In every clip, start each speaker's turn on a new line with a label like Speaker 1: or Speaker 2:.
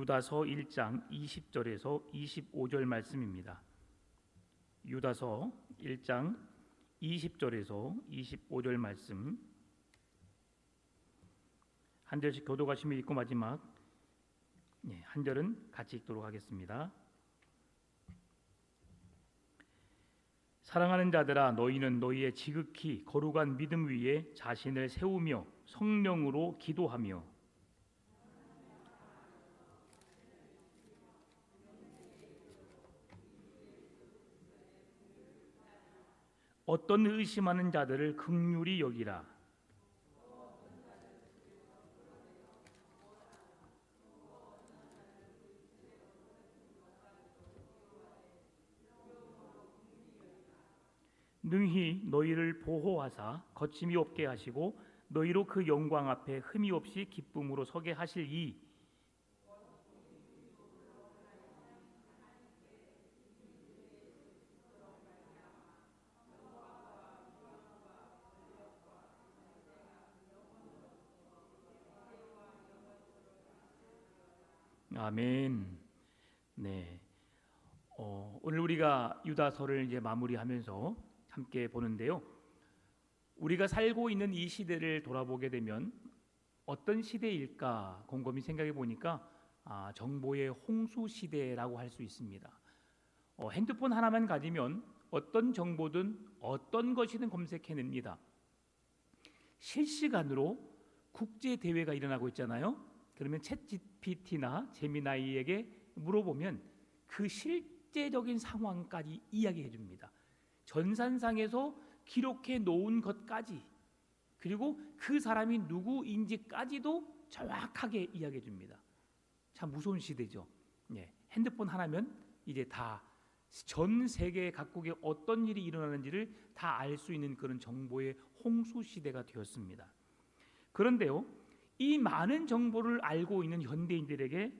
Speaker 1: 유다서 1장 20절에서 25절 말씀입니다. 유다서 1장 20절에서 25절 말씀 한 절씩 교도가시며 읽고 마지막 한 절은 같이 읽도록 하겠습니다. 사랑하는 자들아, 너희는 너희의 지극히 거룩한 믿음 위에 자신을 세우며 성령으로 기도하며 어떤 의심하는 자들을 긍휼히 여기라. 능히 너희를 보호하사 거침이 없게 하시고 너희로 그 영광 앞에 흠이 없이 기쁨으로 서게 하실 이 아멘. 네. 오늘 우리가 유다서를 이제 마무리하면서 함께 보는데요. 우리가 살고 있는 이 시대를 돌아보게 되면 어떤 시대일까 곰곰이 생각해 보니까 정보의 홍수 시대라고 할 수 있습니다. 핸드폰 하나만 가지면 어떤 정보든 어떤 것이든 검색해냅니다. 실시간으로 국제 대회가 일어나고 있잖아요. 그러면 챗GPT나 제미나이에게 물어보면 그 실제적인 상황까지 이야기해 줍니다. 전산상에서 기록해 놓은 것까지, 그리고 그 사람이 누구인지까지도 정확하게 이야기해 줍니다. 참 무서운 시대죠. 핸드폰 하나면 이제 다 전 세계 각국에 어떤 일이 일어나는지를 다 알 수 있는 그런 정보의 홍수 시대가 되었습니다. 그런데요, 이 많은 정보를 알고 있는 현대인들에게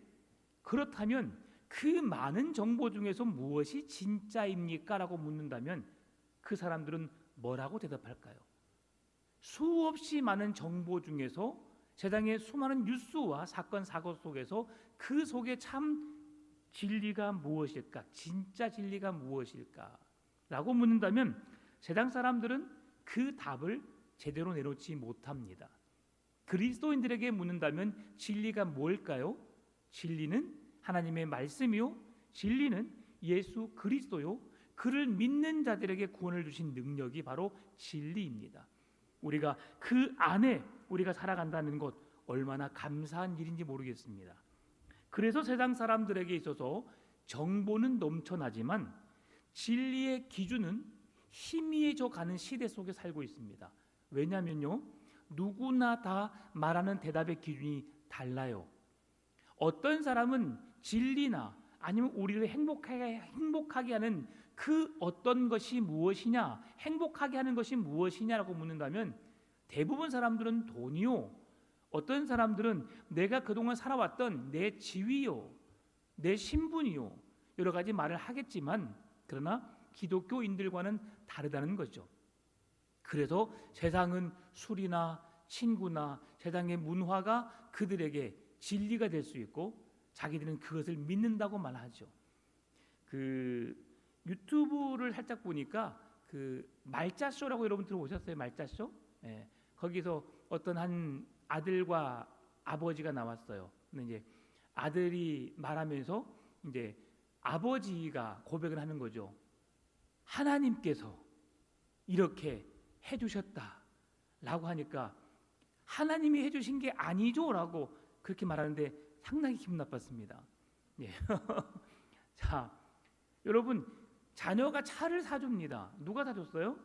Speaker 1: 그렇다면 그 많은 정보 중에서 무엇이 진짜입니까? 라고 묻는다면 그 사람들은 뭐라고 대답할까요? 수없이 많은 정보 중에서 세상의 수많은 뉴스와 사건 사고 속에서 그 속에 참 진리가 무엇일까? 진짜 진리가 무엇일까? 라고 묻는다면 세상 사람들은 그 답을 제대로 내놓지 못합니다. 그리스도인들에게 묻는다면 진리가 뭘까요? 진리는 하나님의 말씀이요, 진리는 예수 그리스도요, 그를 믿는 자들에게 구원을 주신 능력이 바로 진리입니다. 우리가 그 안에 우리가 살아간다는 것 얼마나 감사한 일인지 모르겠습니다. 그래서 세상 사람들에게 있어서 정보는 넘쳐나지만 진리의 기준은 희미해져 가는 시대 속에 살고 있습니다. 왜냐하면요, 누구나 다 말하는 대답의 기준이 달라요. 어떤 사람은 진리나 아니면 우리를 행복하게 하는 그 어떤 것이 무엇이냐, 행복하게 하는 것이 무엇이냐라고 묻는다면 대부분 사람들은 돈이요, 어떤 사람들은 내가 그동안 살아왔던 내 지위요, 내 신분이요, 여러 가지 말을 하겠지만 그러나 기독교인들과는 다르다는 거죠. 그래서 세상은 술이나 친구나 세상의 문화가 그들에게 진리가 될 수 있고 자기들은 그것을 믿는다고 말하죠. 그 유튜브를 살짝 보니까 그 말자쇼라고 여러분 들어보셨어요? 말자쇼? 거기서 어떤 한 아들과 아버지가 나왔어요. 근데 이제 아들이 말하면서 이제 아버지가 고백을 하는 거죠. 하나님께서 이렇게 해주셨다라고 하니까 하나님이 해주신 게 아니죠라고 그렇게 말하는데 상당히 기분 나빴습니다. 자, 여러분, 자녀가 차를 사줍니다. 누가 사줬어요?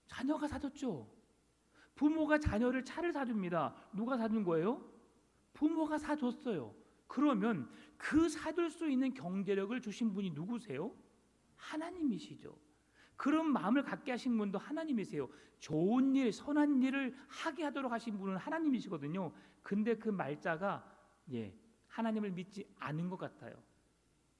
Speaker 1: 자녀가 사줬죠. 부모가 자녀를 차를 사줍니다. 누가 사준 거예요? 부모가 사줬어요. 그러면 그 사줄 수 있는 경제력을 주신 분이 누구세요? 하나님이시죠. 그런 마음을 갖게 하신 분도 하나님이세요. 좋은 일, 선한 일을 하게 하도록 하신 분은 하나님이시거든요. 근데 그 말자가 하나님을 믿지 않은 것 같아요.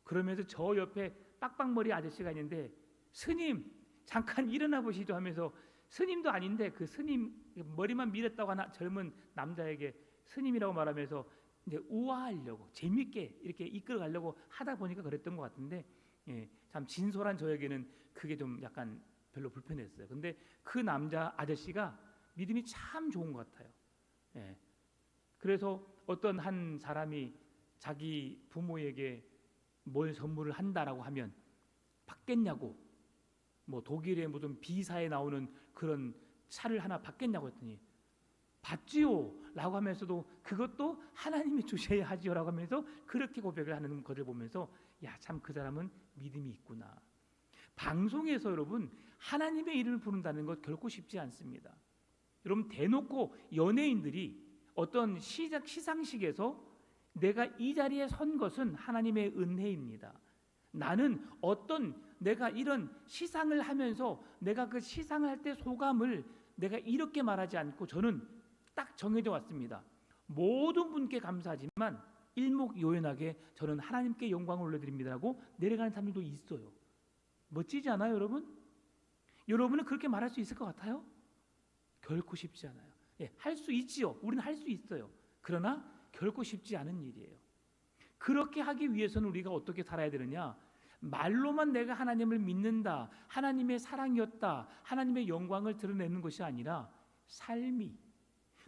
Speaker 1: 그러면서 저 옆에 빡빡머리 아저씨가 있는데, 스님 잠깐 일어나 보시죠 하면서, 스님도 아닌데 그 스님 머리만 밀었다고 하나 젊은 남자에게 스님이라고 말하면서 이제 우아하려고 재밌게 이렇게 이끌어가려고 하다 보니까 그랬던 것 같은데, 참 진솔한 저에게는 그게 좀 약간 별로 불편했어요. 근데 그 남자 아저씨가 믿음이 참 좋은 것 같아요. 그래서 어떤 한 사람이 자기 부모에게 뭘 선물을 한다라고 하면 받겠냐고, 뭐 독일의 무슨 비사에 나오는 그런 차를 하나 받겠냐고 했더니 받지요 라고 하면서도 그것도 하나님이 주셔야 하지요 라고 하면서 그렇게 고백을 하는 것을 보면서 야, 참 그 사람은 믿음이 있구나. 방송에서 여러분 하나님의 이름을 부른다는 것 결코 쉽지 않습니다. 여러분 대놓고 연예인들이 어떤 시상식에서 내가 이 자리에 선 것은 하나님의 은혜입니다. 나는 내가 이런 시상을 하면서 내가 그 시상을 할 때 소감을 내가 이렇게 말하지 않고 저는 딱 정해져 왔습니다. 모든 분께 감사하지만 일목요연하게 저는 하나님께 영광을 올려드립니다라고 내려가는 사람들도 있어요. 멋지지 않아요, 여러분? 여러분은 그렇게 말할 수 있을 것 같아요? 결코 쉽지 않아요. 할 수 있지요. 우리는 할 수 있어요. 그러나 결코 쉽지 않은 일이에요. 그렇게 하기 위해서는 우리가 어떻게 살아야 되느냐? 말로만 내가 하나님을 믿는다, 하나님의 사랑이었다, 하나님의 영광을 드러내는 것이 아니라 삶이,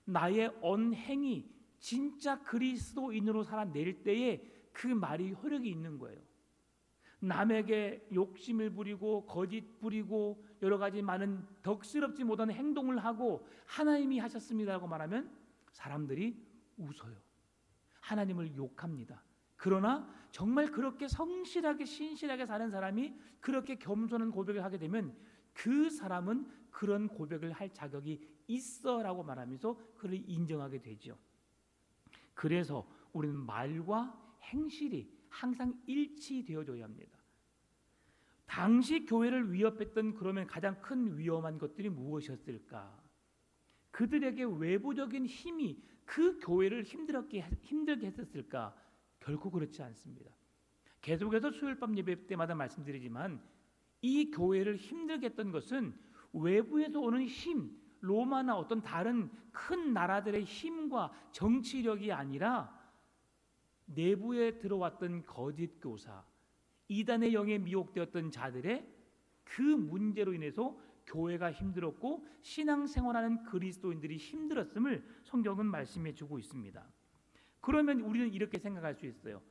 Speaker 1: 나의 언행이 진짜 그리스도인으로 살아낼 때에 그 말이 효력이 있는 거예요. 남에게 욕심을 부리고 거짓 부리고 여러 가지 많은 덕스럽지 못한 행동을 하고 하나님이 하셨습니다라고 말하면 사람들이 웃어요. 하나님을 욕합니다. 그러나 정말 그렇게 성실하게 신실하게 사는 사람이 그렇게 겸손한 고백을 하게 되면 그 사람은 그런 고백을 할 자격이 있어라고 말하면서 그를 인정하게 되죠. 그래서 우리는 말과 행실이 항상 일치되어져야 합니다. 당시 교회를 위협했던 그러면 가장 큰 위험한 것들이 무엇이었을까? 그들에게 외부적인 힘이 그 교회를 힘들게 했었을까? 결코 그렇지 않습니다. 계속해서 수요일밤 예배 때마다 말씀드리지만 이 교회를 힘들게 했던 것은 외부에서 오는 힘, 로마나 어떤 다른 큰 나라들의 힘과 정치력이 아니라 내부에 들어왔던 거짓 교사, 이단의 영에 미혹되었던 자들의 그 문제로 인해서 교회가 힘들었고 신앙생활하는 그리스도인들이 힘들었음을 성경은 말씀해 주고 있습니다. 그러면 우리는 이렇게 생각할 수 있어요.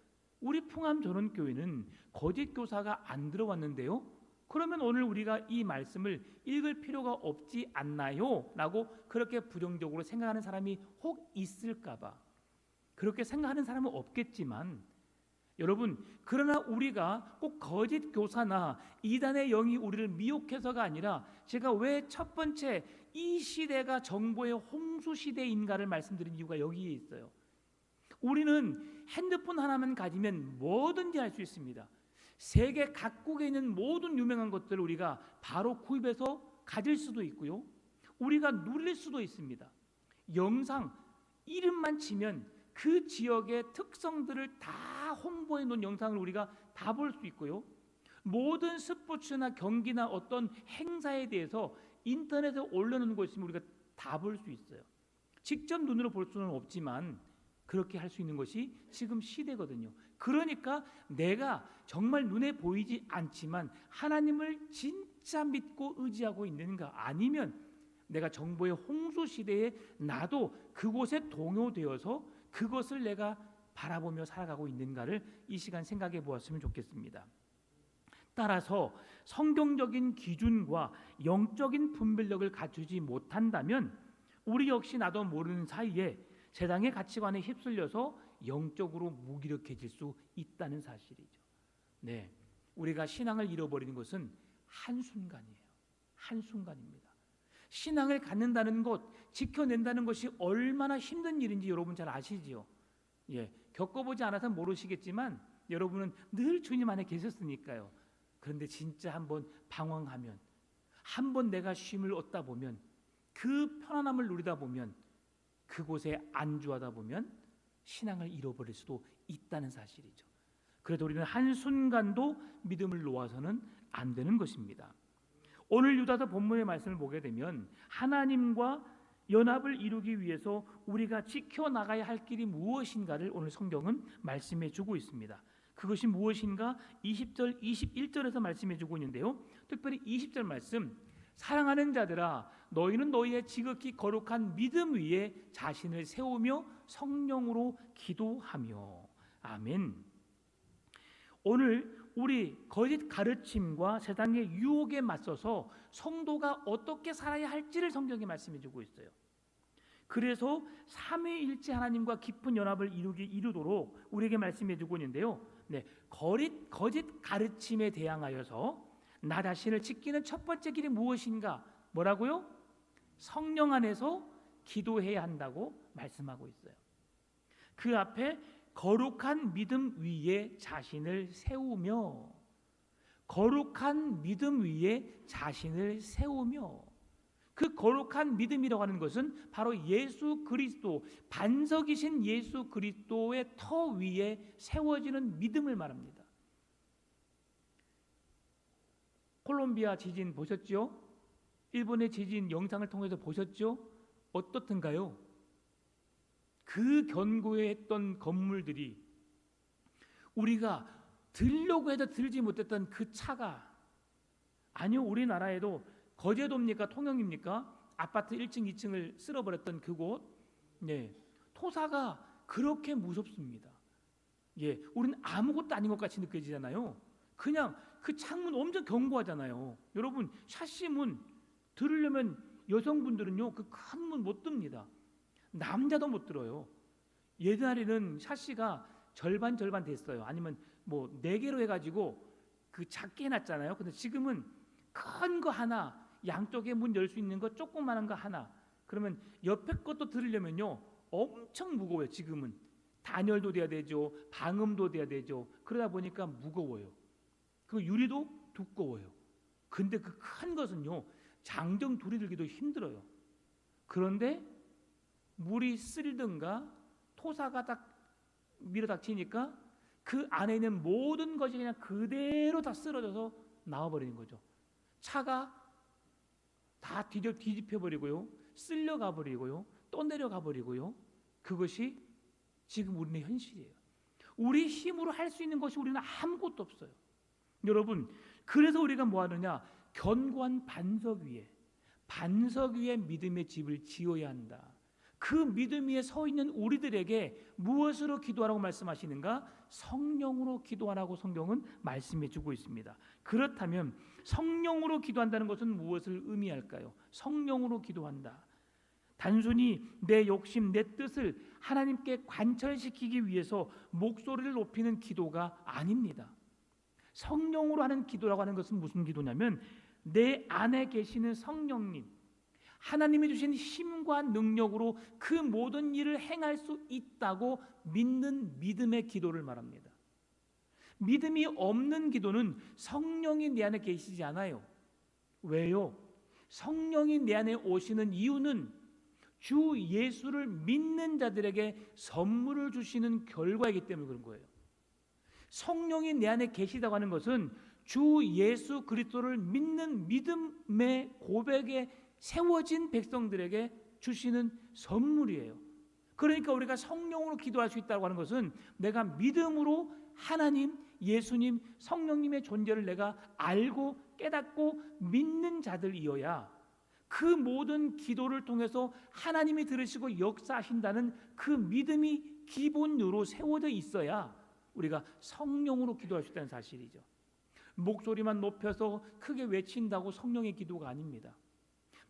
Speaker 1: 우리 풍암전원교회는 거짓 교사가 안 들어왔는데요. 그러면 오늘 우리가 이 말씀을 읽을 필요가 없지 않나요? 라고 그렇게 부정적으로 생각하는 사람이 혹 있을까 봐. 그렇게 생각하는 사람은 없겠지만 여러분, 그러나 우리가 꼭 거짓 교사나 이단의 영이 우리를 미혹해서가 아니라 제가 왜 첫 번째 이 시대가 정보의 홍수 시대인가를 말씀드린 이유가 여기에 있어요. 우리는 핸드폰 하나만 가지면 뭐든지 할 수 있습니다. 세계 각국에 있는 모든 유명한 것들을 우리가 바로 구입해서 가질 수도 있고요. 우리가 누릴 수도 있습니다. 영상 이름만 치면 그 지역의 특성들을 다 홍보해 놓은 영상을 우리가 다 볼 수 있고요. 모든 스포츠나 경기나 어떤 행사에 대해서 인터넷에 올려놓는 거 있으면 우리가 다 볼 수 있어요. 직접 눈으로 볼 수는 없지만 그렇게 할 수 있는 것이 지금 시대거든요. 그러니까 내가 정말 눈에 보이지 않지만 하나님을 진짜 믿고 의지하고 있는가, 아니면 내가 정보의 홍수 시대에 나도 그곳에 동요되어서 그것을 내가 바라보며 살아가고 있는가를 이 시간 생각해 보았으면 좋겠습니다. 따라서 성경적인 기준과 영적인 분별력을 갖추지 못한다면 우리 역시 나도 모르는 사이에 세상의 가치관에 휩쓸려서 영적으로 무기력해질 수 있다는 사실이죠. 네, 우리가 신앙을 잃어버리는 것은 한순간이에요. 한순간입니다. 신앙을 갖는다는 것, 지켜낸다는 것이 얼마나 힘든 일인지 여러분 잘 아시지요. 겪어보지 않아서 모르시겠지만 여러분은 늘 주님 안에 계셨으니까요. 그런데 진짜 한번 방황하면, 한번 내가 쉼을 얻다 보면, 그 편안함을 누리다 보면, 그곳에 안주하다 보면 신앙을 잃어버릴 수도 있다는 사실이죠. 그래도 우리는 한순간도 믿음을 놓아서는 안 되는 것입니다. 오늘 유다서 본문의 말씀을 보게 되면 하나님과 연합을 이루기 위해서 우리가 지켜나가야 할 길이 무엇인가를 오늘 성경은 말씀해 주고 있습니다. 그것이 무엇인가 20절 21절에서 말씀해 주고 있는데요. 특별히 20절 말씀, 사랑하는 자들아 너희는 너희의 지극히 거룩한 믿음 위에 자신을 세우며 성령으로 기도하며. 아멘. 오늘 우리 거짓 가르침과 세상의 유혹에 맞서서 성도가 어떻게 살아야 할지를 성경이 말씀해 주고 있어요. 그래서 삼위일체 하나님과 깊은 연합을 이루도록 우리에게 말씀해 주고 있는데요. 거짓 가르침에 대항하여서 나 자신을 지키는 첫 번째 길이 무엇인가? 뭐라고요? 성령 안에서 기도해야 한다고 말씀하고 있어요. 그 앞에 거룩한 믿음 위에 자신을 세우며, 거룩한 믿음 위에 자신을 세우며, 그 거룩한 믿음이라고 하는 것은 바로 예수 그리스도, 반석이신 예수 그리스도의 터 위에 세워지는 믿음을 말합니다. 콜롬비아 지진 보셨죠? 일본의 지진 영상을 통해서 보셨죠? 어떻든가요? 그 견고했던 건물들이 우리가 들려고 해도 들지 못했던 그 차가, 아니요, 우리나라에도 거제도입니까 통영입니까? 아파트 1층 2층을 쓸어버렸던 그곳, 토사가 그렇게 무섭습니다. 우리는 아무것도 아닌 것 같이 느껴지잖아요. 그냥 그 창문 엄청 견고하잖아요. 여러분, 샤시 문 들으려면 여성분들은요 그 큰 문 못 듭니다. 남자도 못 들어요. 옛날에는 샤시가 절반 됐어요. 아니면 뭐 4개로 해가지고 그 작게 해놨잖아요. 근데 지금은 큰 거 하나, 양쪽에 문 열 수 있는 거 조그만한 거 하나, 그러면 옆에 것도 들으려면요 엄청 무거워요. 지금은 단열도 돼야 되죠, 방음도 돼야 되죠. 그러다 보니까 무거워요. 그 유리도 두꺼워요. 근데 그 큰 것은요 장정 둘이 들기도 힘들어요. 그런데 물이 쓸든가 토사가 딱 밀어닥치니까 그 안에 있는 모든 것이 그냥 그대로 다 쓰러져서 나와버리는 거죠. 차가 다 뒤집혀 버리고요, 쓸려가 버리고요, 또 내려가 버리고요. 그것이 지금 우리의 현실이에요. 우리 힘으로 할 수 있는 것이 우리는 아무것도 없어요. 여러분, 그래서 우리가 뭐 하느냐? 견고한 반석 위에 믿음의 집을 지어야 한다. 그 믿음 위에 서 있는 우리들에게 무엇으로 기도하라고 말씀하시는가? 성령으로 기도하라고 성경은 말씀해 주고 있습니다. 그렇다면 성령으로 기도한다는 것은 무엇을 의미할까요? 성령으로 기도한다, 단순히 내 욕심, 내 뜻을 하나님께 관철시키기 위해서 목소리를 높이는 기도가 아닙니다. 성령으로 하는 기도라고 하는 것은 무슨 기도냐면, 내 안에 계시는 성령님, 하나님이 주신 힘과 능력으로 그 모든 일을 행할 수 있다고 믿는 믿음의 기도를 말합니다. 믿음이 없는 기도는 성령이 내 안에 계시지 않아요. 왜요? 성령이 내 안에 오시는 이유는 주 예수를 믿는 자들에게 선물을 주시는 결과이기 때문에 그런 거예요. 성령이 내 안에 계시다고 하는 것은 주 예수 그리스도를 믿는 믿음의 고백에 세워진 백성들에게 주시는 선물이에요. 그러니까 우리가 성령으로 기도할 수 있다고 하는 것은 내가 믿음으로 하나님, 예수님, 성령님의 존재를 내가 알고 깨닫고 믿는 자들이어야 그 모든 기도를 통해서 하나님이 들으시고 역사하신다는 그 믿음이 기본으로 세워져 있어야 우리가 성령으로 기도할 수 있다는 사실이죠. 목소리만 높여서 크게 외친다고 성령의 기도가 아닙니다.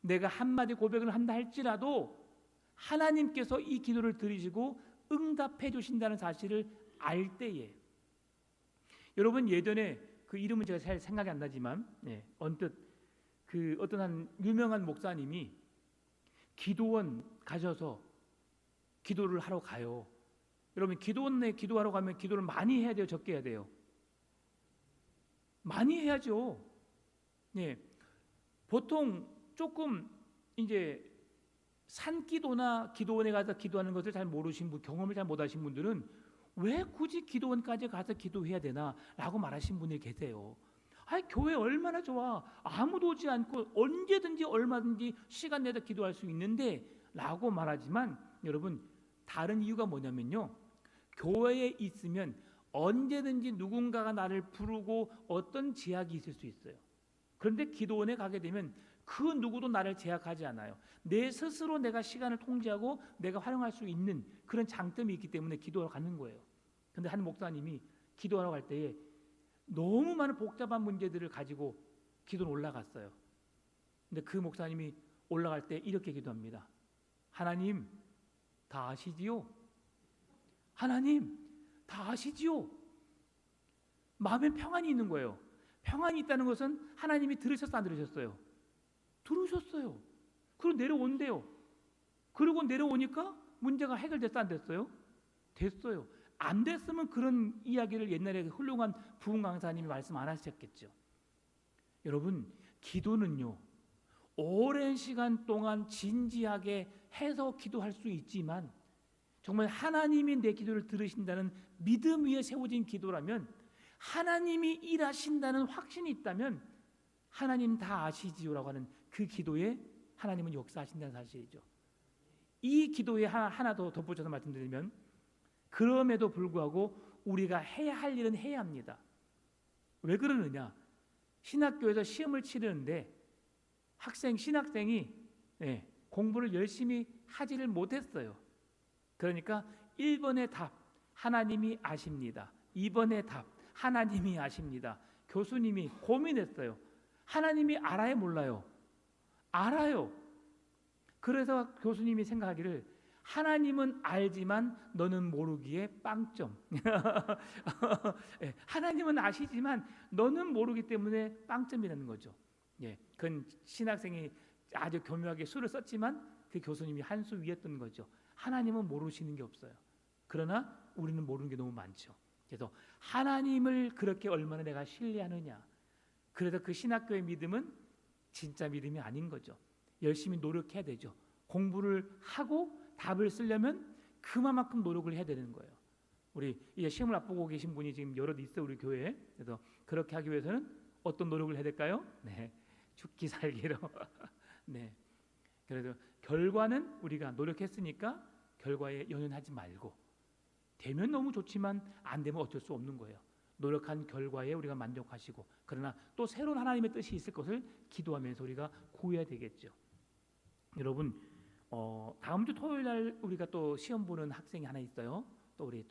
Speaker 1: 내가 한마디 고백을 한다 할지라도 하나님께서 이 기도를 들으시고 응답해 주신다는 사실을 알 때에, 여러분 예전에 그 이름은 제가 잘 생각이 안 나지만 언뜻 그 어떤 한 유명한 목사님이 기도원 가셔서 기도를 하러 가요. 여러분, 기도원에 기도하러 가면 기도를 많이 해야 돼요, 적게 해야 돼요? 많이 해야죠. 보통 조금 이제 산기도나 기도원에 가서 기도하는 것을 잘 모르신 분, 경험을 잘 못하신 분들은 왜 굳이 기도원까지 가서 기도해야 되나라고 말하신 분이 계세요. 교회 얼마나 좋아, 아무도 오지 않고 언제든지 얼마든지 시간 내다 기도할 수 있는데 라고 말하지만 여러분 다른 이유가 뭐냐면요, 교회에 있으면 언제든지 누군가가 나를 부르고 어떤 제약이 있을 수 있어요. 그런데 기도원에 가게 되면 그 누구도 나를 제약하지 않아요. 내 스스로 내가 시간을 통제하고 내가 활용할 수 있는 그런 장점이 있기 때문에 기도하러 가는 거예요. 그런데 한 목사님이 기도하러 갈 때에 너무 많은 복잡한 문제들을 가지고 기도를 올라갔어요. 근데 그 목사님이 올라갈 때 이렇게 기도합니다. 하나님 다 아시지요? 하나님 다 아시지요? 마음에 평안이 있는 거예요. 평안이 있다는 것은 하나님이 들으셨어 안 들으셨어요? 들으셨어요. 그리고 내려온대요. 그리고 내려오니까 문제가 해결됐어 안 됐어요? 됐어요. 안 됐으면 그런 이야기를 옛날에 훌륭한 부흥 강사님이 말씀 안 하셨겠죠. 여러분 기도는요, 오랜 시간 동안 진지하게 해서 기도할 수 있지만 정말 하나님이 내 기도를 들으신다는 믿음 위에 세워진 기도라면, 하나님이 일하신다는 확신이 있다면 하나님 다 아시지요라고 하는 그 기도에 하나님은 역사하신다는 사실이죠. 이 기도에 하나 더 덧붙여서 말씀드리면, 그럼에도 불구하고 우리가 해야 할 일은 해야 합니다. 왜 그러느냐? 신학교에서 시험을 치르는데 신학생이 공부를 열심히 하지를 못했어요. 그러니까 1번의 답 하나님이 아십니다. 2번의 답 하나님이 아십니다. 교수님이 고민했어요. 하나님이 알아요 몰라요? 알아요. 그래서 교수님이 생각하기를 하나님은 알지만 너는 모르기에 빵점. 하나님은 아시지만 너는 모르기 때문에 빵점이라는 거죠. 그건 신학생이 아주 교묘하게 수를 썼지만 그 교수님이 한 수 위였던 거죠. 하나님은 모르시는 게 없어요. 그러나 우리는 모르는 게 너무 많죠. 그래서 하나님을 그렇게 얼마나 내가 신뢰하느냐. 그래서 그 신학교의 믿음은 진짜 믿음이 아닌 거죠. 열심히 노력해야 되죠. 공부를 하고 답을 쓰려면 그만큼 노력을 해야 되는 거예요. 우리 이제 시험을 앞두고 계신 분이 지금 여럿 있어요, 우리 교회에. 그래서 그렇게 하기 위해서는 어떤 노력을 해야 될까요? 죽기 살기로. 그래서 결과는 우리가 노력했으니까 결과에 연연하지 말고, 되면 너무 좋지만 안 되면 어쩔 수 없는 거예요. 노력한 결과에 우리가 만족하시고, 그러나 또 새로운 하나님의 뜻이 있을 것을 기도하면서 우리가 구해야 되겠죠. 여러분 다음 주 토요일 날 우리가 또 시험 보는 학생이 하나 있어요. 또 우리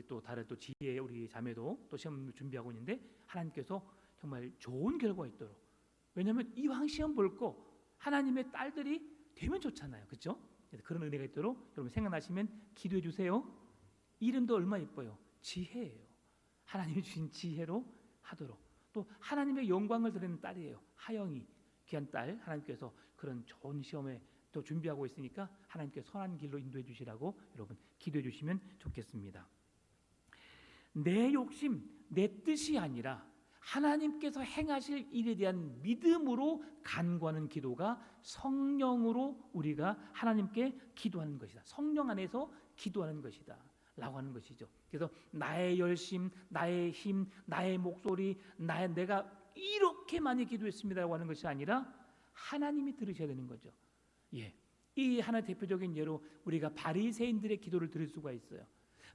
Speaker 1: 또 다른 또 지혜 우리 자매도 또 시험 준비하고 있는데, 하나님께서 정말 좋은 결과가 있도록, 왜냐하면 이왕 시험 볼 거 하나님의 딸들이 되면 좋잖아요, 그렇죠? 그런 은혜가 있도록 여러분 생각나시면 기도해 주세요. 이름도 얼마나 예뻐요. 지혜예요. 하나님이 주신 지혜로 하도록, 또 하나님의 영광을 드리는 딸이에요. 하영이 귀한 딸, 하나님께서 그런 좋은 시험에 또 준비하고 있으니까 하나님께 선한 길로 인도해 주시라고 여러분 기도해 주시면 좋겠습니다. 내 욕심, 내 뜻이 아니라 하나님께서 행하실 일에 대한 믿음으로 간구하는 기도가 성령으로 우리가 하나님께 기도하는 것이다. 성령 안에서 기도하는 것이다 라고 하는 것이죠. 그래서 나의 열심, 나의 힘, 나의 목소리, 내가 이렇게 많이 기도했습니다라고 하는 것이 아니라 하나님이 들으셔야 되는 거죠. 이 하나 대표적인 예로 우리가 바리새인들의 기도를 들을 수가 있어요.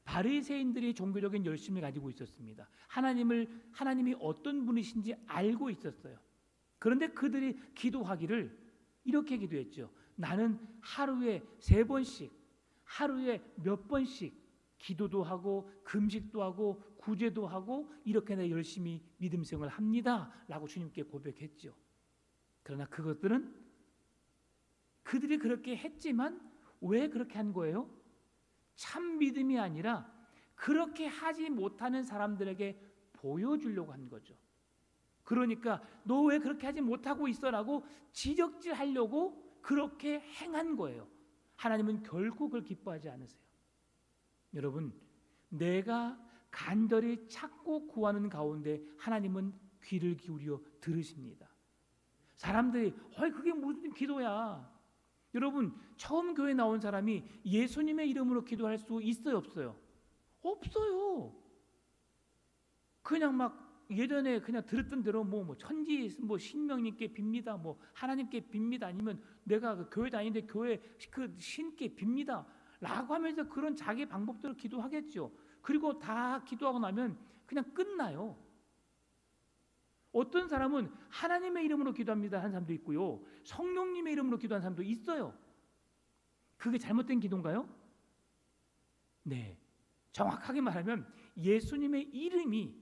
Speaker 1: 바리새인들이 종교적인 열심을 가지고 있었습니다. 하나님이 어떤 분이신지 알고 있었어요. 그런데 그들이 기도하기를 이렇게 기도했죠. 나는 하루에 3번씩, 하루에 몇 번씩 기도도 하고 금식도 하고 구제도 하고 이렇게 내가 열심히 믿음 생활을 합니다 라고 주님께 고백했죠. 그러나 그것들은 그들이 그렇게 했지만 왜 그렇게 한 거예요? 참 믿음이 아니라 그렇게 하지 못하는 사람들에게 보여주려고 한 거죠. 그러니까 너 왜 그렇게 하지 못하고 있어라고 지적질하려고 그렇게 행한 거예요. 하나님은 결코 그걸 기뻐하지 않으세요. 여러분, 내가 간절히 찾고 구하는 가운데 하나님은 귀를 기울여 들으십니다. 사람들이 그게 무슨 기도야? 여러분, 처음 교회 나온 사람이 예수님의 이름으로 기도할 수 있어요, 없어요? 없어요. 그냥 막 예전에 그냥 들었던 대로 뭐 천지 뭐 신명님께 빕니다, 뭐 하나님께 빕니다, 아니면 내가 그 교회 다니는데 교회 그 신께 빕니다 라고 하면서 그런 자기 방법대로 기도하겠죠. 그리고 다 기도하고 나면 그냥 끝나요. 어떤 사람은 하나님의 이름으로 기도합니다 하는 사람도 있고요, 성령님의 이름으로 기도하는 사람도 있어요. 그게 잘못된 기도인가요? 네, 정확하게 말하면 예수님의 이름이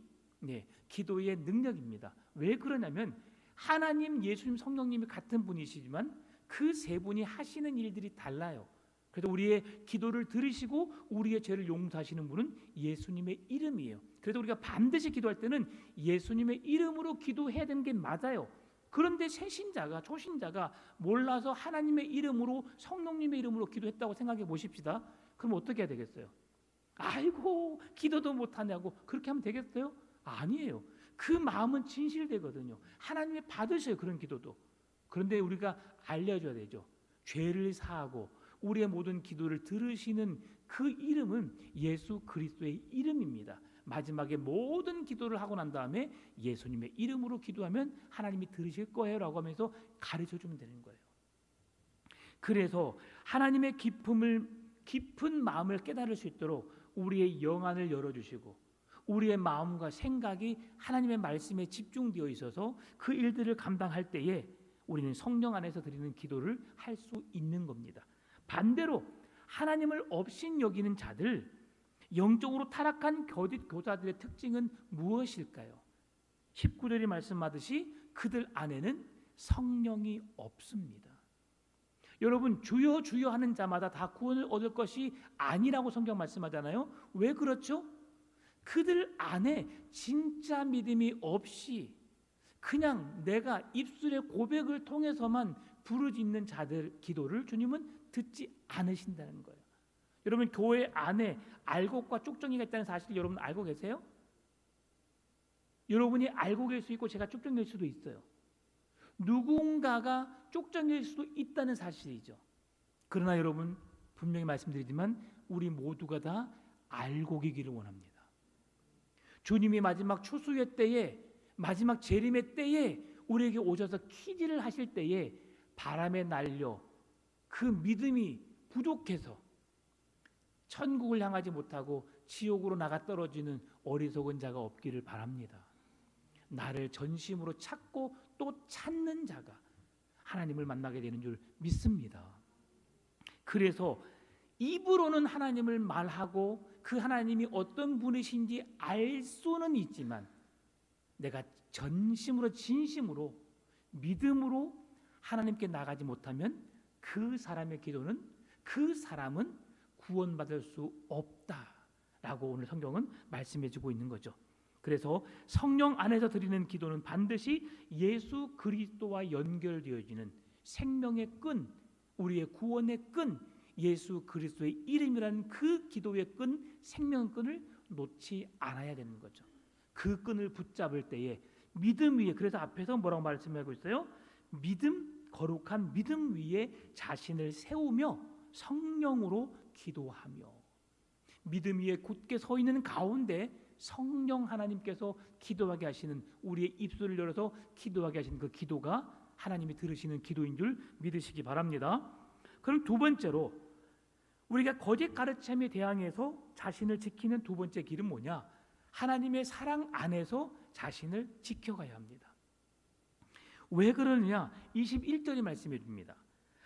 Speaker 1: 기도의 능력입니다. 왜 그러냐면 하나님, 예수님, 성령님이 같은 분이시지만 그 세 분이 하시는 일들이 달라요. 그래서 우리의 기도를 들으시고 우리의 죄를 용서하시는 분은 예수님의 이름이에요. 그래서 우리가 반드시 기도할 때는 예수님의 이름으로 기도해야 되는 게 맞아요. 그런데 새신자가, 초신자가 몰라서 하나님의 이름으로, 성령님의 이름으로 기도했다고 생각해 보십시다. 그럼 어떻게 해야 되겠어요? 아이고 기도도 못하냐고 그렇게 하면 되겠어요? 아니에요. 그 마음은 진실되거든요. 하나님이 받으셔요, 그런 기도도. 그런데 우리가 알려줘야 되죠. 죄를 사하고 우리의 모든 기도를 들으시는 그 이름은 예수 그리스도의 이름입니다. 마지막에 모든 기도를 하고 난 다음에 예수님의 이름으로 기도하면 하나님이 들으실 거예요 라고 하면서 가르쳐주면 되는 거예요. 그래서 하나님의 깊은 마음을 깨달을 수 있도록 우리의 영안을 열어주시고 우리의 마음과 생각이 하나님의 말씀에 집중되어 있어서 그 일들을 감당할 때에 우리는 성령 안에서 드리는 기도를 할 수 있는 겁니다. 반대로 하나님을 업신여기는 자들, 영적으로 타락한 교사들의 특징은 무엇일까요? 19절이 말씀하듯이 그들 안에는 성령이 없습니다. 여러분, 주여 주여 하는 자마다 다 구원을 얻을 것이 아니라고 성경 말씀하잖아요. 왜 그렇죠? 그들 안에 진짜 믿음이 없이 그냥 내가 입술의 고백을 통해서만 부르짖는 자들 기도를 주님은 듣지 않으신다는 거예요. 여러분, 교회 안에 알곡과 쪽정이가 있다는 사실 여러분 알고 계세요? 여러분이 알곡일 수 있고 제가 쪽정일 수도 있어요. 누군가가 쪽정일 수도 있다는 사실이죠. 그러나 여러분, 분명히 말씀드리지만 우리 모두가 다 알곡이기를 원합니다. 주님이 마지막 추수의 때에, 마지막 재림의 때에 우리에게 오셔서 키질을 하실 때에 바람에 날려 그 믿음이 부족해서 천국을 향하지 못하고 지옥으로 나가 떨어지는 어리석은 자가 없기를 바랍니다. 나를 전심으로 찾고 또 찾는 자가 하나님을 만나게 되는 줄 믿습니다. 그래서 입으로는 하나님을 말하고 그 하나님이 어떤 분이신지 알 수는 있지만 내가 전심으로 진심으로 믿음으로 하나님께 나가지 못하면 그 사람의 기도는, 그 사람은 구원받을 수 없다라고 오늘 성경은 말씀해주고 있는 거죠. 그래서 성령 안에서 드리는 기도는 반드시 예수 그리스도와 연결되어지는 생명의 끈, 우리의 구원의 끈, 예수 그리스도의 이름이라는 그 기도의 끈, 생명의 끈을 놓지 않아야 되는 거죠. 그 끈을 붙잡을 때에 믿음 위에, 그래서 앞에서 뭐라고 말씀하고 있어요? 거룩한 믿음 위에 자신을 세우며 성령으로 기도하며, 믿음 위에 굳게 서 있는 가운데 성령 하나님께서 기도하게 하시는, 우리의 입술을 열어서 기도하게 하시는 그 기도가 하나님이 들으시는 기도인 줄 믿으시기 바랍니다. 그럼 두 번째로 우리가 거짓 가르침에 대항해서 자신을 지키는 두 번째 길은 뭐냐? 하나님의 사랑 안에서 자신을 지켜가야 합니다. 왜 그러느냐? 21절이 말씀해 줍니다.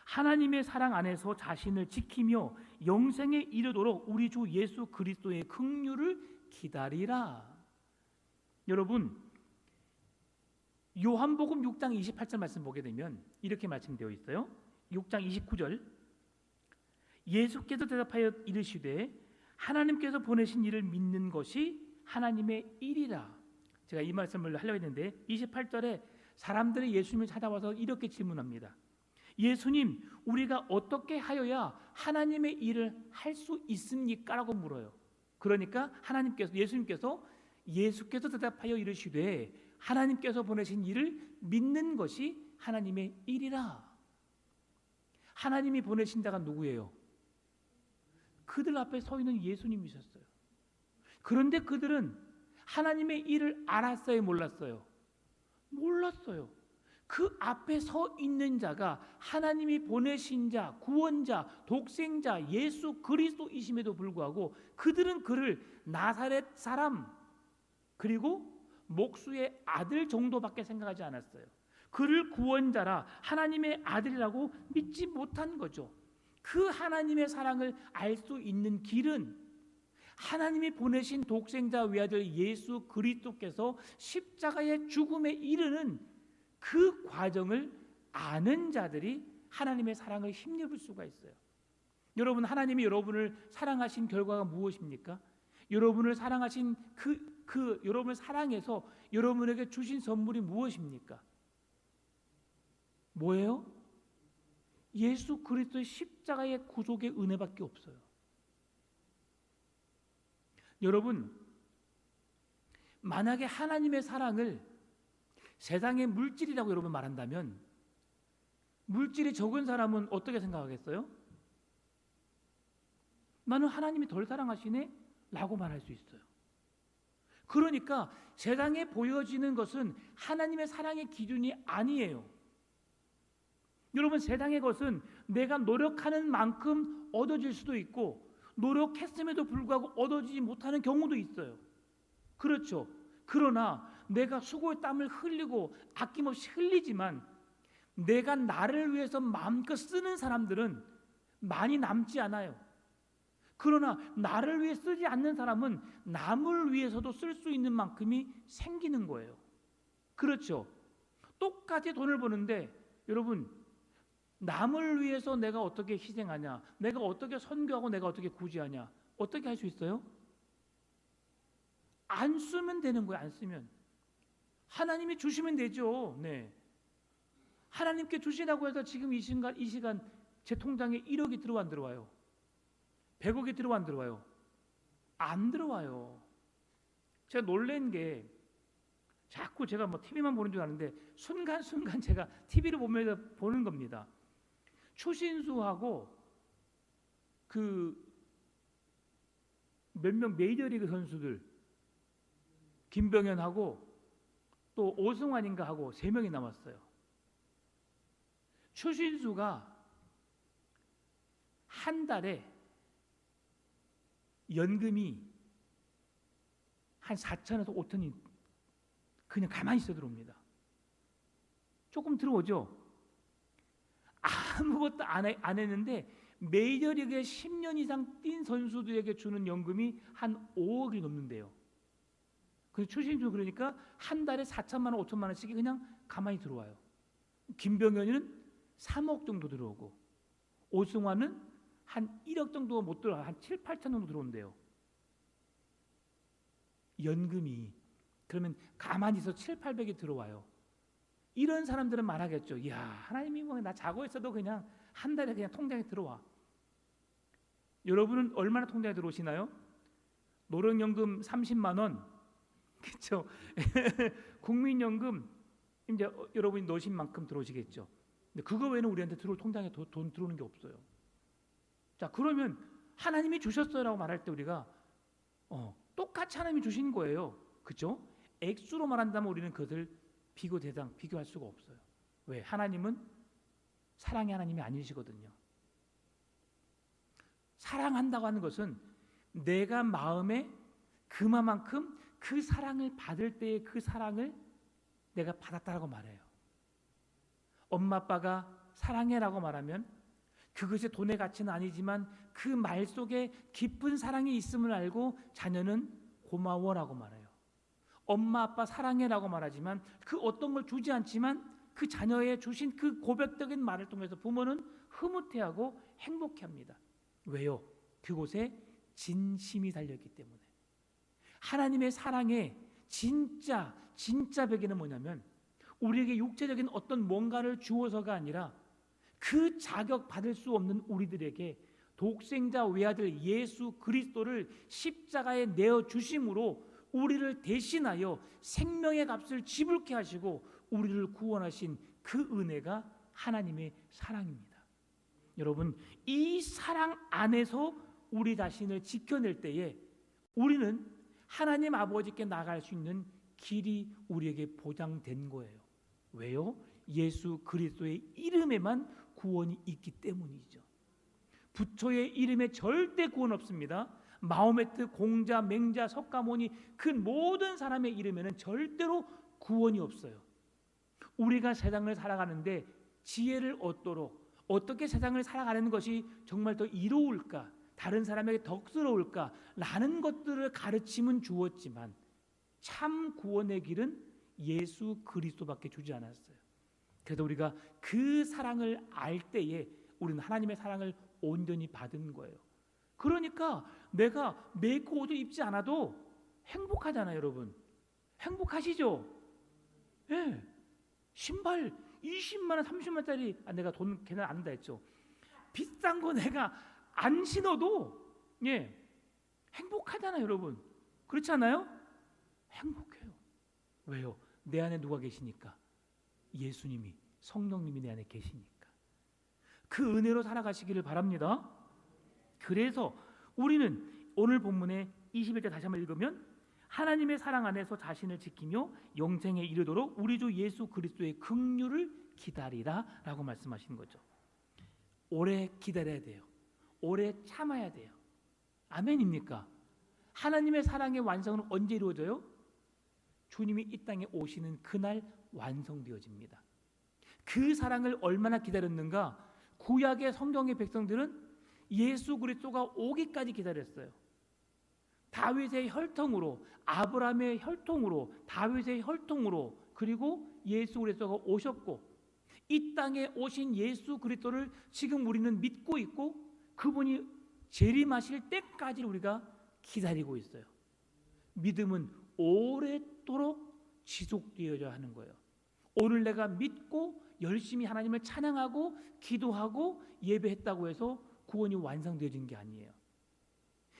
Speaker 1: 하나님의 사랑 안에서 자신을 지키며 영생에 이르도록 우리 주 예수 그리스도의 긍휼을 기다리라. 여러분, 요한복음 6장 28절 말씀 보게 되면 이렇게 말씀되어 있어요. 6장 29절, 예수께서 대답하여 이르시되 하나님께서 보내신 이를 믿는 것이 하나님의 일이라. 제가 이 말씀을 하려고 했는데 28절에 사람들이 예수님을 찾아와서 이렇게 질문합니다. 예수님, 우리가 어떻게 하여야 하나님의 일을 할 수 있습니까? 라고 물어요. 그러니까 예수께서 대답하여 이르시되 하나님께서 보내신 일을 믿는 것이 하나님의 일이라. 하나님이 보내신 자가 누구예요? 그들 앞에 서 있는 예수님이셨어요. 그런데 그들은 하나님의 일을 알았어요, 몰랐어요? 몰랐어요. 그 앞에 서 있는 자가 하나님이 보내신 자, 구원자, 독생자 예수 그리스도이심에도 불구하고 그들은 그를 나사렛 사람 그리고 목수의 아들 정도밖에 생각하지 않았어요. 그를 구원자라 하나님의 아들이라고 믿지 못한 거죠. 그 하나님의 사랑을 알 수 있는 길은 하나님이 보내신 독생자 외아들 예수 그리스도께서 십자가의 죽음에 이르는 그 과정을 아는 자들이 하나님의 사랑을 힘입을 수가 있어요. 여러분, 하나님이 여러분을 사랑하신 결과가 무엇입니까? 여러분을 사랑하신 여러분을 사랑해서 여러분에게 주신 선물이 무엇입니까? 뭐예요? 예수 그리스도의 십자가의 구속의 은혜밖에 없어요. 여러분, 만약에 하나님의 사랑을 세상의 물질이라고 여러분 말한다면 물질이 적은 사람은 어떻게 생각하겠어요? 나는 하나님이 덜 사랑하시네? 라고 말할 수 있어요. 그러니까 세상에 보여지는 것은 하나님의 사랑의 기준이 아니에요. 여러분, 세상의 것은 내가 노력하는 만큼 얻어질 수도 있고 노력했음에도 불구하고 얻어지지 못하는 경우도 있어요. 그렇죠. 그러나 내가 수고의 땀을 흘리고 아낌없이 흘리지만 내가 나를 위해서 마음껏 쓰는 사람들은 많이 남지 않아요. 그러나 나를 위해 쓰지 않는 사람은 남을 위해서도 쓸 수 있는 만큼이 생기는 거예요. 그렇죠. 똑같이 돈을 버는데 여러분, 남을 위해서 내가 어떻게 희생하냐, 내가 어떻게 선교하고 내가 어떻게 구제하냐, 어떻게 할 수 있어요? 안 쓰면 되는 거예요. 안 쓰면 하나님이 주시면 되죠. 네. 하나님께 주시라고 해서 지금 이 시간 제 통장에 1억이 들어와 안 들어와요? 100억이 들어와 안 들어와요? 안 들어와요. 제가 놀란 게 자꾸 제가 뭐 TV만 보는 줄 아는데 순간순간 제가 TV를 보면서 보는 겁니다. 추신수하고 그 몇 명 메이저리그 선수들 김병현하고 또 오승환인가 하고 3명이 남았어요. 추신수가 한 달에 연금이 한 4천에서 5천이 그냥 가만히 있어 들어옵니다. 조금 들어오죠. 아무것도 안 했는데 메이저리그에 10년 이상 뛴 선수들에게 주는 연금이 한 5억이 넘는데요. 그래서 추신수 그러니까 한 달에 4천만 원, 5천만 원씩이 그냥 가만히 들어와요. 김병현이는 3억 정도 들어오고 오승환은 한 1억 정도 못 들어와, 한 7, 8천 정도 들어온대요. 연금이. 그러면 가만히 있어 7, 800이 들어와요. 이런 사람들은 말하겠죠. 이야, 하나님이 뭐 나 자고 있어도 그냥 한 달에 그냥 통장에 들어와. 여러분은 얼마나 통장에 들어오시나요? 노령연금 30만 원, 그렇죠? 국민연금 이제 여러분이 넣으신 만큼 들어오시겠죠. 근데 그거 외에는 우리한테 통장에 돈 들어오는 게 없어요. 자, 그러면 하나님이 주셨어요라고 말할 때 우리가 똑같이 하나님이 주신 거예요. 그렇죠? 액수로 말한다면 우리는 그것을 비교 대상 비교할 수가 없어요. 왜? 하나님은 사랑의 하나님이 아니시거든요. 사랑한다고 하는 것은 내가 마음에 그만큼 그 사랑을 받을 때의 그 사랑을 내가 받았다라고 말해요. 엄마 아빠가 사랑해라고 말하면 그것이 돈의 가치는 아니지만 그 말 속에 깊은 사랑이 있음을 알고 자녀는 고마워라고 말해요. 엄마 아빠 사랑해라고 말하지만 그 어떤 걸 주지 않지만 그 자녀의 주신 그 고백적인 말을 통해서 부모는 흐뭇해하고 행복해합니다. 왜요? 그곳에 진심이 달려있기 때문에. 하나님의 사랑의 진짜 배경은 뭐냐면 우리에게 육체적인 어떤 뭔가를 주어서가 아니라 그 자격 받을 수 없는 우리들에게 독생자 외아들 예수 그리스도를 십자가에 내어 주심으로 우리를 대신하여 생명의 값을 지불케 하시고 우리를 구원하신 그 은혜가 하나님의 사랑입니다. 여러분, 이 사랑 안에서 우리 자신을 지켜낼 때에 우리는 하나님 아버지께 나갈 수 있는 길이 우리에게 보장된 거예요. 왜요? 예수 그리스도의 이름에만 구원이 있기 때문이죠. 부처의 이름에 절대 구원 없습니다. 마호메트, 공자, 맹자, 석가모니 그 모든 사람의 이름에는 절대로 구원이 없어요. 우리가 세상을 살아가는데 지혜를 얻도록 어떻게 세상을 살아가는 것이 정말 더 이로울까, 다른 사람에게 덕스러울까 라는 것들을 가르침은 주었지만 참 구원의 길은 예수 그리스도밖에 주지 않았어요. 그래서 우리가 그 사랑을 알 때에 우리는 하나님의 사랑을 온전히 받은 거예요. 그러니까 내가 메이크 옷을 입지 않아도 행복하잖아요, 여러분. 행복하시죠? 예. 신발 20만 원, 30만 원짜리 내가 돈 걔는 안 한다 했죠. 비싼 거 내가 안 신어도 예. 행복하잖아요, 여러분. 그렇지 않아요? 행복해요. 왜요? 내 안에 누가 계시니까? 예수님이, 성령님이 내 안에 계시니까. 그 은혜로 살아가시기를 바랍니다. 그래서 우리는 오늘 본문의 21절 다시 한번 읽으면 하나님의 사랑 안에서 자신을 지키며 영생에 이르도록 우리 주 예수 그리스도의 긍휼을 기다리라 라고 말씀하시는 거죠. 오래 기다려야 돼요. 오래 참아야 돼요. 아멘입니까? 하나님의 사랑의 완성은 언제 이루어져요? 주님이 이 땅에 오시는 그날 완성되어집니다. 그 사랑을 얼마나 기다렸는가? 구약의 성경의 백성들은 예수 그리스도가 오기까지 기다렸어요. 다윗의 혈통으로, 아브라함의 혈통으로, 다윗의 혈통으로, 그리고 예수 그리스도가 오셨고 이 땅에 오신 예수 그리스도를 지금 우리는 믿고 있고 그분이 재림하실 때까지 우리가 기다리고 있어요. 믿음은 오랫도록 지속되어야 하는 거예요. 오늘 내가 믿고 열심히 하나님을 찬양하고 기도하고 예배했다고 해서 구원이 완성되어진 게 아니에요.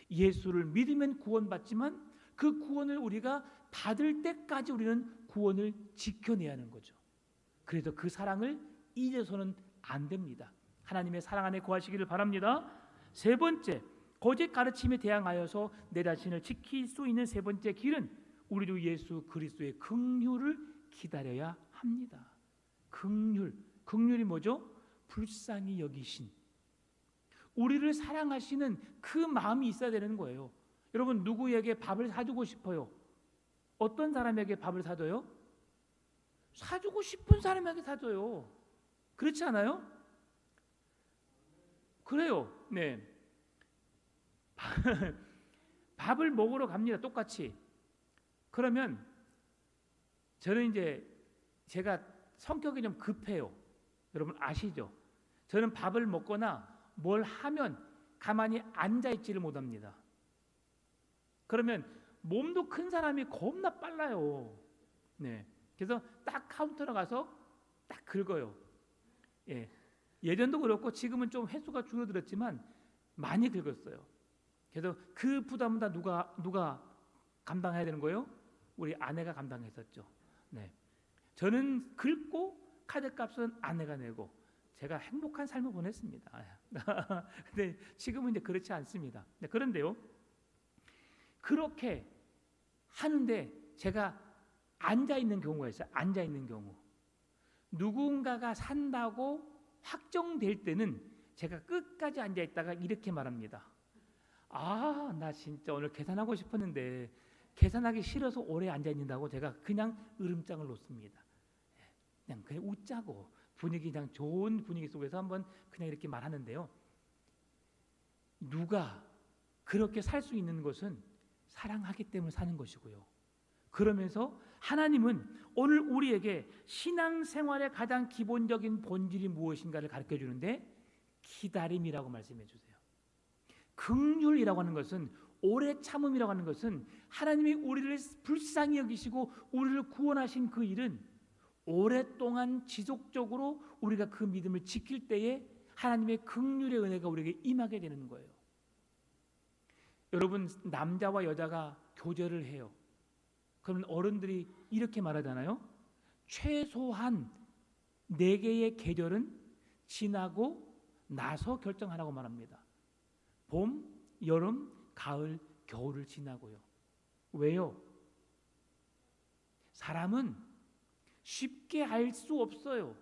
Speaker 1: 예수를 믿으면 구원받지만 그 구원을 우리가 받을 때까지 우리는 구원을 지켜내야 하는 거죠. 그래서 그 사랑을 잊어서는 안 됩니다. 하나님의 사랑 안에 거하시기를 바랍니다. 세 번째, 거짓 가르침에 대항하여서 내 자신을 지킬 수 있는 세 번째 길은 우리 주 예수 그리스도의 긍휼을 기다려야 합니다. 긍휼이 뭐죠? 불쌍히 여기신, 우리를 사랑하시는 그 마음이 있어야 되는 거예요. 여러분, 누구에게 밥을 사주고 싶어요? 어떤 사람에게 밥을 사줘요? 사주고 싶은 사람에게 사줘요. 그렇지 않아요? 그래요. 네. 밥을 먹으러 갑니다. 똑같이. 그러면 저는 이제 제가 성격이 좀 급해요. 여러분 아시죠? 저는 밥을 먹거나 뭘 하면 가만히 앉아있지를 못합니다. 그러면 몸도 큰 사람이 겁나 빨라요. 네. 그래서 딱 카운터로 가서 딱 긁어요. 예. 예전도 그렇고 지금은 좀 횟수가 줄어들었지만 많이 긁었어요. 그래서 그 부담은 다 누가 감당해야 되는 거예요? 우리 아내가 감당했었죠. 네. 저는 긁고 카드값은 아내가 내고 제가 행복한 삶을 보냈습니다. 근데 지금은 이제 그렇지 않습니다. 네, 그런데요, 그렇게 하는데 제가 앉아 있는 경우가 있어요. 앉아 있는 경우. 누군가가 산다고 확정될 때는 제가 끝까지 앉아 있다가 이렇게 말합니다. 아, 나 진짜 오늘 계산하고 싶었는데 계산하기 싫어서 오래 앉아 있는다고 제가 그냥 으름장을 놓습니다. 그냥 웃자고 분위기, 그냥 좋은 분위기 속에서 한번 그냥 이렇게 말하는데요. 누가 그렇게 살 수 있는 것은 사랑하기 때문에 사는 것이고요. 그러면서 하나님은 오늘 우리에게 신앙생활의 가장 기본적인 본질이 무엇인가를 가르쳐 주는데 기다림이라고 말씀해 주세요. 긍휼이라고 하는 것은, 오래 참음이라고 하는 것은 하나님이 우리를 불쌍히 여기시고 우리를 구원하신 그 일은 오랫동안 지속적으로 우리가 그 믿음을 지킬 때에 하나님의 긍휼의 은혜가 우리에게 임하게 되는 거예요. 여러분, 남자와 여자가 교제를 해요. 그러면 어른들이 이렇게 말하잖아요. 최소한 4개의 계절은 지나고 나서 결정하라고 말합니다. 봄, 여름, 가을, 겨울을 지나고요. 왜요? 사람은 쉽게 알 수 없어요.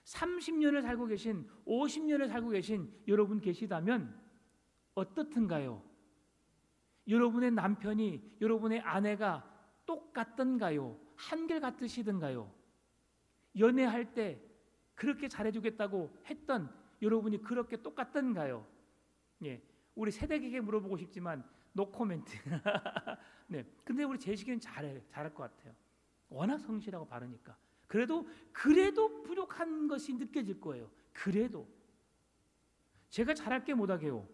Speaker 1: 30년을 살고 계신, 50년을 살고 계신 여러분 계시다면 어떻든가요? 여러분의 남편이, 여러분의 아내가 똑같던가요? 한결같으시던가요? 연애할 때 그렇게 잘해주겠다고 했던 여러분이 그렇게 똑같던가요? 예, 우리 세대에게 물어보고 싶지만 노 코멘트. 네, 근데 우리 제시기는 잘할 것 같아요. 워낙 성실하고 바르니까. 그래도 부족한 것이 느껴질 거예요. 그래도 제가 잘할 게 못하게요.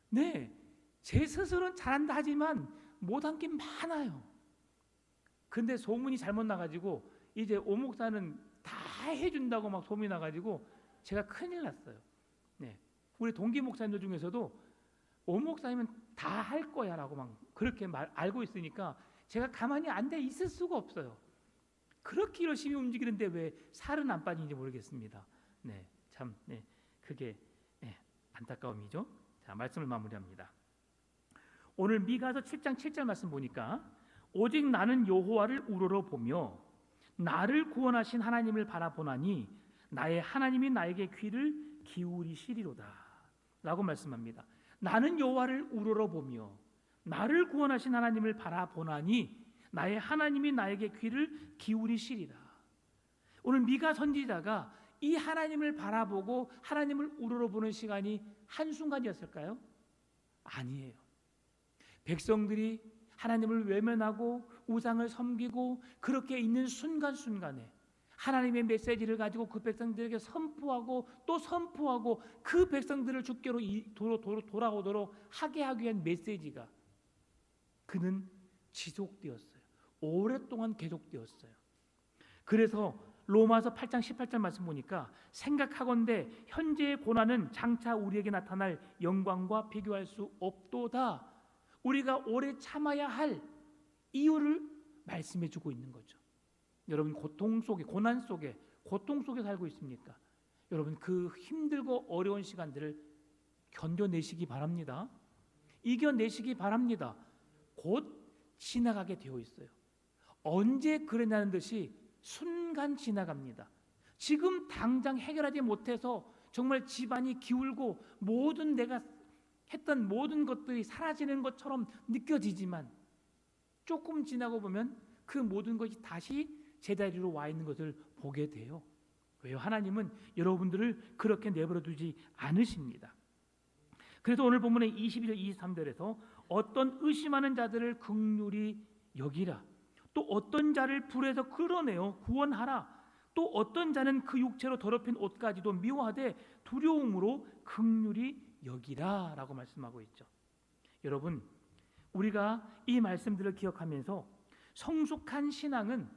Speaker 1: 네, 제 스스로는 잘한다 하지만 못한 게 많아요. 근데 소문이 잘못 나가지고 이제 오 목사는 다 해준다고 막 소문이 나가지고 제가 큰일 났어요. 네, 우리 동기 목사님들 중에서도 오 목사님은 다 할 거야라고 막 그렇게 알고 있으니까 제가 가만히 앉아 있을 수가 없어요. 그렇게 열심히 움직이는데 왜 살은 안 빠지는지 모르겠습니다. 네, 참, 네, 그게 안타까움이죠. 자, 말씀을 마무리합니다. 오늘 미가서 7장 7절 말씀 보니까 오직 나는 여호와를 우러러보며 나를 구원하신 하나님을 바라보나니 나의 하나님이 나에게 귀를 기울이시리로다 라고 말씀합니다. 나는 여호와를 우러러보며 나를 구원하신 하나님을 바라보나니 나의 하나님이 나에게 귀를 기울이시리라. 오늘 미가 선지자가 이 하나님을 바라보고 하나님을 우러러보는 시간이 한순간이었을까요? 아니에요. 백성들이 하나님을 외면하고 우상을 섬기고 그렇게 있는 순간순간에 하나님의 메시지를 가지고 그 백성들에게 선포하고 또 선포하고 그 백성들을 주께로 돌아오도록 하게 하기 위한 메시지가 그는 지속되었어요. 오랫동안 계속되었어요. 그래서 로마서 8장 18절 말씀 보니까 생각하건대 현재의 고난은 장차 우리에게 나타날 영광과 비교할 수 없도다. 우리가 오래 참아야 할 이유를 말씀해 주고 있는 거죠. 여러분 고통 속에 고난 속에 고통 속에 살고 있습니까? 여러분 그 힘들고 어려운 시간들을 견뎌내시기 바랍니다. 이겨내시기 바랍니다. 곧 지나가게 되어 있어요. 언제 그러냐는 듯이 순간 지나갑니다. 지금 당장 해결하지 못해서 정말 집안이 기울고 모든 내가 했던 모든 것들이 사라지는 것처럼 느껴지지만 조금 지나고 보면 그 모든 것이 다시 제자리로 와 있는 것을 보게 돼요. 왜요? 하나님은 여러분들을 그렇게 내버려 두지 않으십니다. 그래서 오늘 본문의 21절 23절에서 어떤 의심하는 자들을 긍휼히 여기라. 또 어떤 자를 불에서 끌어내어 구원하라. 또 어떤 자는 그 육체로 더럽힌 옷까지도 미워하되 두려움으로 긍휼히 여기라 라고 말씀하고 있죠. 여러분 우리가 이 말씀들을 기억하면서 성숙한 신앙은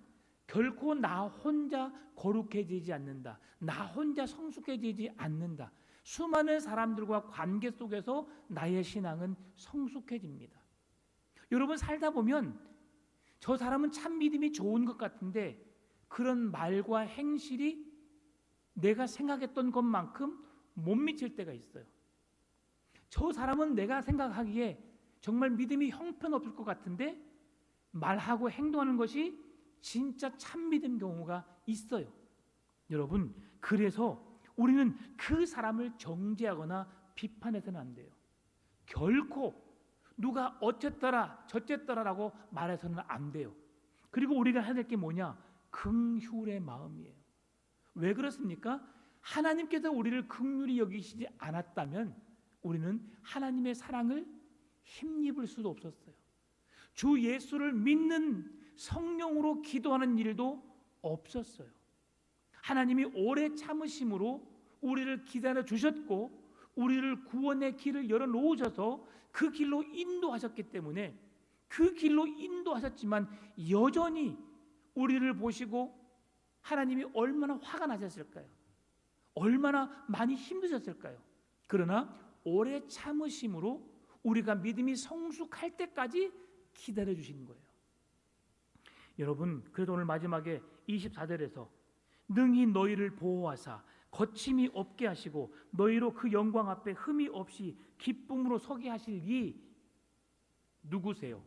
Speaker 1: 결코 나 혼자 거룩해지지 않는다. 나 혼자 성숙해지지 않는다. 수많은 사람들과 관계 속에서 나의 신앙은 성숙해집니다. 여러분 살다 보면 저 사람은 참 믿음이 좋은 것 같은데 그런 말과 행실이 내가 생각했던 것만큼 못 미칠 때가 있어요. 저 사람은 내가 생각하기에 정말 믿음이 형편없을 것 같은데 말하고 행동하는 것이 진짜 참 믿음 경우가 있어요. 여러분 그래서 우리는 그 사람을 정죄하거나 비판해서는 안 돼요. 결코 누가 어쨌더라 저쨌더라라고 말해서는 안 돼요. 그리고 우리가 해야 될 게 뭐냐? 긍휼의 마음이에요. 왜 그렇습니까? 하나님께서 우리를 긍휼히 여기시지 않았다면 우리는 하나님의 사랑을 힘입을 수도 없었어요. 주 예수를 믿는 성령으로 기도하는 일도 없었어요. 하나님이 오래 참으심으로 우리를 기다려 주셨고 우리를 구원의 길을 열어 놓으셔서 그 길로 인도하셨기 때문에 그 길로 인도하셨지만 여전히 우리를 보시고 하나님이 얼마나 화가 나셨을까요? 얼마나 많이 힘드셨을까요? 그러나 오래 참으심으로 우리가 믿음이 성숙할 때까지 기다려 주시는 거예요. 여러분 그래도 오늘 마지막에 24절에서 능히 너희를 보호하사 거침이 없게 하시고 너희로 그 영광 앞에 흠이 없이 기쁨으로 서게 하실 이 누구세요?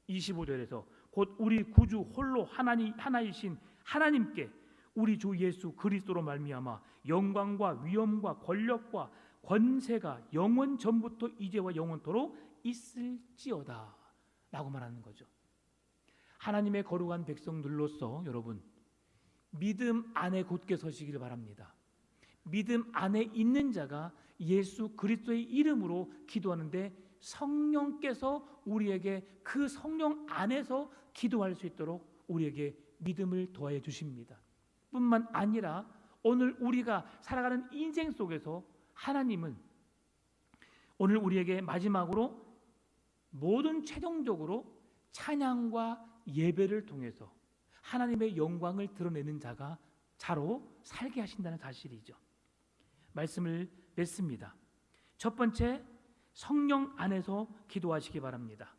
Speaker 1: 25절에서 곧 우리 구주 홀로 하나이신 하나님께 우리 주 예수 그리스도로 말미암아 영광과 위엄과 권력과 권세가 영원 전부터 이제와 영원토록 있을지어다 라고 말하는 거죠. 하나님의 거룩한 백성들로서 여러분, 믿음 안에 굳게 서시기를 바랍니다. 믿음 안에 있는 자가 예수 그리스도의 이름으로 기도하는데 성령께서 우리에게 그 성령 안에서 기도할 수 있도록 우리에게 믿음을 더해 주십니다. 뿐만 아니라 오늘 우리가 살아가는 인생 속에서 하나님은 오늘 우리에게 마지막으로 모든 최종적으로 찬양과 예배를 통해서 하나님의 영광을 드러내는 자로 살게 하신다는 사실이죠. 말씀을 맺습니다. 첫 번째, 성령 안에서 기도하시기 바랍니다.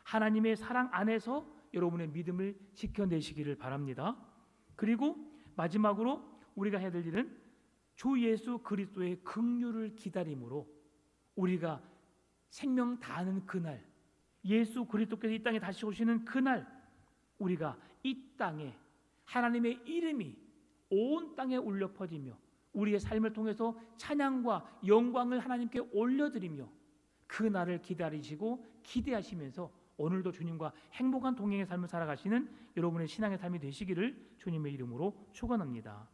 Speaker 1: 하나님의 사랑 안에서 여러분의 믿음을 지켜내시기를 바랍니다. 그리고 마지막으로 우리가 해야 될 일은 주 예수 그리스도의 긍휼을 기다림으로 우리가 생명 다하는 그날, 예수 그리스도께서 이 땅에 다시 오시는 그날, 우리가 이 땅에 하나님의 이름이 온 땅에 울려 퍼지며 우리의 삶을 통해서 찬양과 영광을 하나님께 올려드리며 그 날을 기대하시면서 오늘도 주님과 행복한 동행의 삶을 살아가시는 여러분의 신앙의 삶이 되시기를 주님의 이름으로 축원합니다.